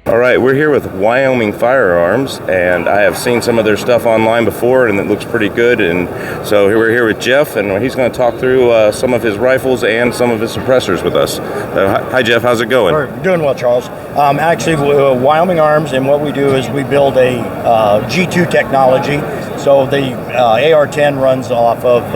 All right, we're here with Wyoming Firearms, and I have seen some of their stuff online before, and it looks pretty good. And so we're here with Jeff, and he's going to talk through some of his rifles and some of his suppressors with us. Hi, Jeff. How's it going? We're doing well, Charles. Actually, Wyoming Arms, and what we do is we build a G2 technology. So the AR-10 runs off of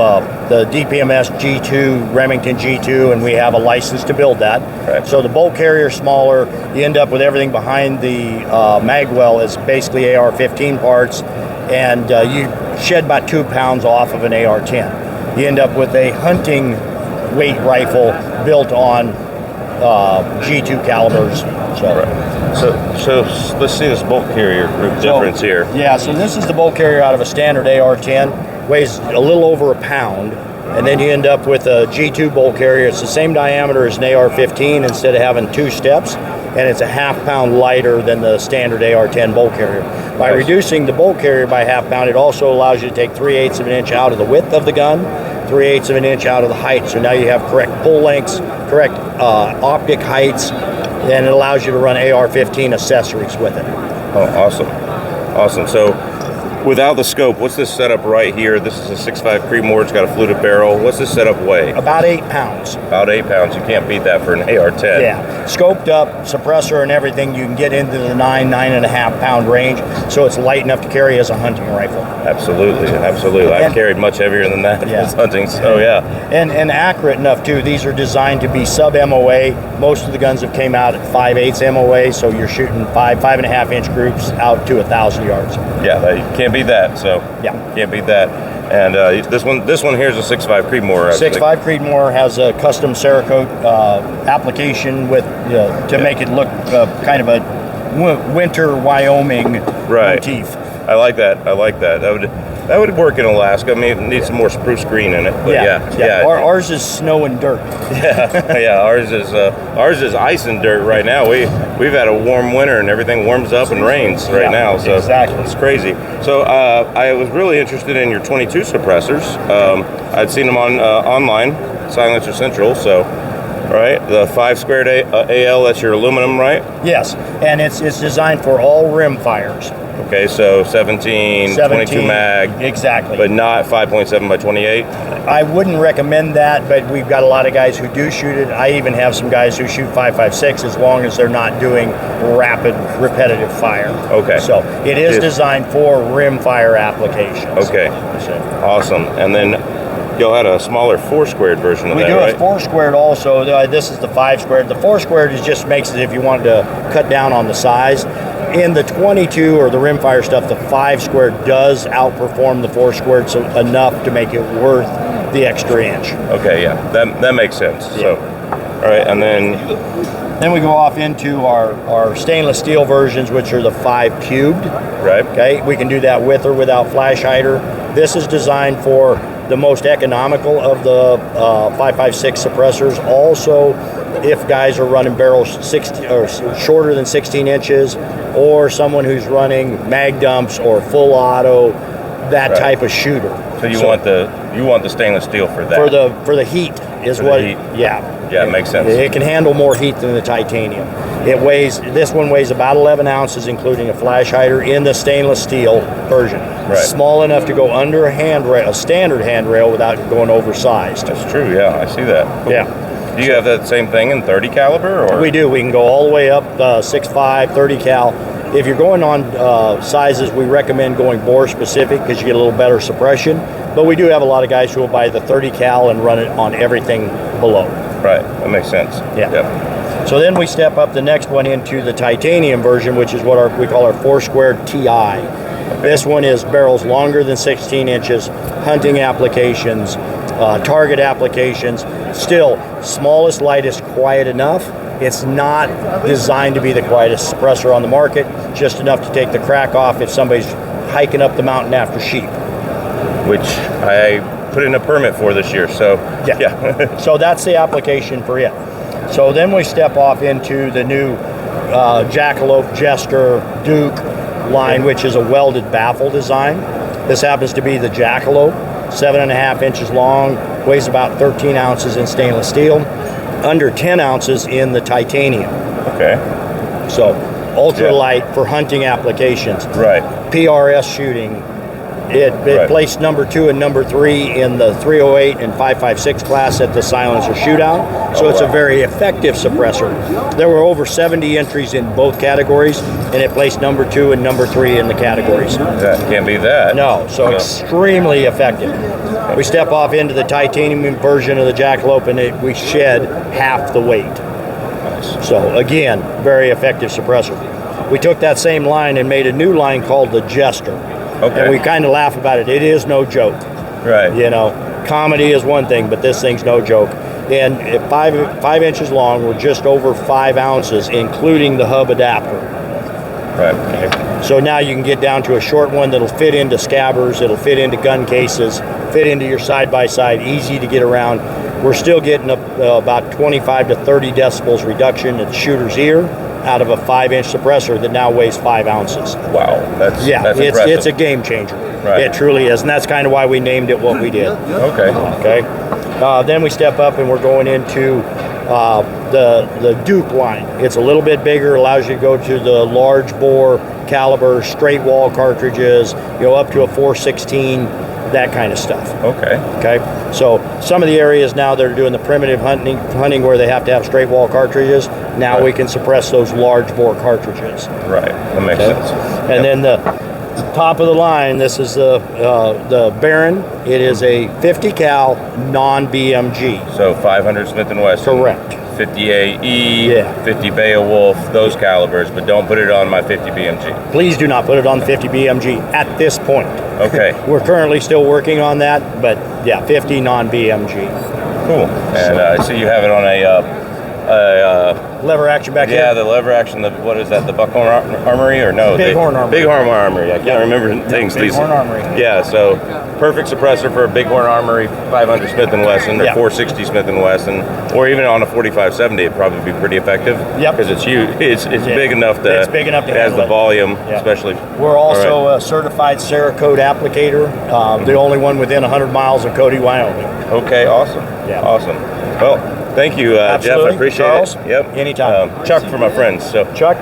the DPMS G2, Remington G2, and we have a license to build that. Right. So the bolt carrier is smaller. You end up with everything behind the mag well is basically AR-15 parts, and you shed about 2 pounds off of an AR-10. You end up with a hunting weight rifle built on G2 calibers. So let's see this bolt carrier difference here. Yeah, so this is the bolt carrier out of a standard AR-10, weighs a little over a pound, and then you end up with a G2 bolt carrier. It's the same diameter as an AR-15 instead of having 2 steps, and it's a half-pound lighter than the standard AR-10 bolt carrier. By reducing the bolt carrier by half pound, it also allows you to take 3/8 of an inch out of the width of the gun, 3/8 of an inch out of the height. So now you have correct pull lengths, correct optic heights, and it allows you to run AR-15 accessories with it. Oh, awesome. So without the scope, what's this setup right here? This is a 6.5 Creedmoor. It's got a fluted barrel. What's this setup weigh? About 8 pounds. About 8 pounds. You can't beat that for an AR-10. Yeah, scoped up, suppressor and everything, you can get into the 9.5 pound range, so it's light enough to carry as a hunting rifle. Absolutely. I've carried much heavier than that as hunting, so yeah. And accurate enough too. These are designed to be sub MOA. Most of the guns have came out at 5/8 MOA, so you're shooting 5.5 inch groups out to 1,000 yards. Yeah, you can't beat that. So yeah, can't beat that. And this one here is a 6.5 Creedmoor. 6.5 Creedmoor has a custom Cerakote application with to make it look kind of a winter Wyoming motif. I like that. That would work in Alaska. I mean, it needs some more spruce green in it. But yeah. Ours is snow and dirt. Yeah. Ours is ice and dirt right now. We've had a warm winter and everything warms up and rains right now. So exactly, it's crazy. So I was really interested in your 22 suppressors. I'd seen them on online, Silencer Central. So. Right, the 5 squared AL, that's your aluminum, right? Yes, and it's designed for all rimfires. Okay, so 17, 22 mag. Exactly. But not 5.7 by 28? I wouldn't recommend that, but we've got a lot of guys who do shoot it. I even have some guys who shoot 5.56 as long as they're not doing rapid, repetitive fire. Okay. So it is designed for rimfire applications. Okay, awesome. And then you'll have a smaller 4 squared version of that, right? We do a 4 squared also. This is the 5 squared. The 4 squared just makes it if you wanted to cut down on the size. In the 22 or the rimfire stuff, the 5 squared does outperform the 4 squared so enough to make it worth the extra inch. Okay, yeah, that makes sense. Yeah. So, all right, and then we go off into our stainless steel versions, which are the 5 cubed. Right. Okay, we can do that with or without flash hider. This is designed for the most economical of the 5.56 suppressors. Also, if guys are running barrels 60 or shorter than 16 inches, or someone who's running mag dumps or full auto, that type of shooter. So you want the stainless steel for that? For the heat is for what. Yeah, it makes sense. It can handle more heat than the titanium. This one weighs about 11 ounces, including a flash hider in the stainless steel version. Right. Small enough to go under a standard handrail without going oversized. That's true. Yeah, I see that. Cool. Yeah. Do you have that same thing in 30 caliber? Or? We do. We can go all the way up 6.5, 30 cal. If you're going on sizes, we recommend going bore specific because you get a little better suppression. But we do have a lot of guys who will buy the 30 cal and run it on everything below. Right, that makes sense. Yeah. Yep. So then we step up the next one into the titanium version, which is what we call our 4 squared TI. This one is barrels longer than 16 inches, hunting applications, target applications. Still, smallest, lightest, quiet enough. It's not designed to be the quietest suppressor on the market, just enough to take the crack off if somebody's hiking up the mountain after sheep. Which I put in a permit for this year, so yeah. So that's the application for it. So then we step off into the new Jackalope, Jester, Duke line, which is a welded baffle design. This happens to be the Jackalope, 7.5 inches long, weighs about 13 ounces in stainless steel, under 10 ounces in the titanium. Okay. So ultralight for hunting applications. Right. PRS shooting. It Right. placed number 2 and number 3 in the 308 and 5.56 class at the silencer shootout. So it's a very effective suppressor. There were over 70 entries in both categories, and it placed number 2 and number 3 in the categories. Yeah, can't beat that. No, so extremely effective. We step off into the titanium version of the jackalope, and we shed half the weight. Nice. So again, very effective suppressor. We took that same line and made a new line called the Jester. Okay. And we kind of laugh about it. It is no joke. Right. You know, comedy is one thing, but this thing's no joke. And at 5 inches long, we're just over 5 ounces, including the hub adapter. Right. Okay. So now you can get down to a short one that'll fit into scabbers, it'll fit into gun cases, fit into your side-by-side, easy to get around. We're still getting about 25 to 30 decibels reduction at the shooter's ear out of a 5-inch suppressor that now weighs 5 ounces. Wow. That's impressive. It's a game changer. Right. It truly is, and that's kind of why we named it what we did. Okay. Okay. Then we step up and we're going into the Duke line. It's a little bit bigger, allows you to go to the large bore caliber, straight wall cartridges, up to a 416, that kind of stuff. Okay. Okay. So some of the areas now that are doing the primitive hunting where they have to have straight wall cartridges, now Right. we can suppress those large bore cartridges. Right. That makes sense. And then the top of the line, this is the Baron. It is a 50 cal non-BMG. So 500 Smith & Wesson. Correct. 50 AE, Yeah. 50 Beowulf, those calibers, but don't put it on my 50 BMG. Please do not put it on the 50 BMG at this point. Okay. We're currently still working on that, but yeah, 50 non-BMG. Cool. And I see you have it on a Lever action back yeah, here. the lever action. What is that? The Buckhorn Armory or no? Bighorn Armory. Bighorn Armory. I can't remember things. Bighorn Armory. Yeah. So perfect suppressor for a Bighorn Armory 500 Smith & Wesson or Yeah. 460 Smith & Wesson, or even on a 4570, it'd probably be pretty effective. Yep. Because it's huge. It's big enough to. It's big enough to It has handle the it. volume, Yeah. especially. We're also a certified Cerakote applicator, the only one within 100 miles of Cody, Wyoming. Okay. Awesome. Yeah. Awesome. Well, thank you, Jeff. I Absolutely. appreciate Charles, it. Yep. anytime. Chuck for my friends. So. Chuck?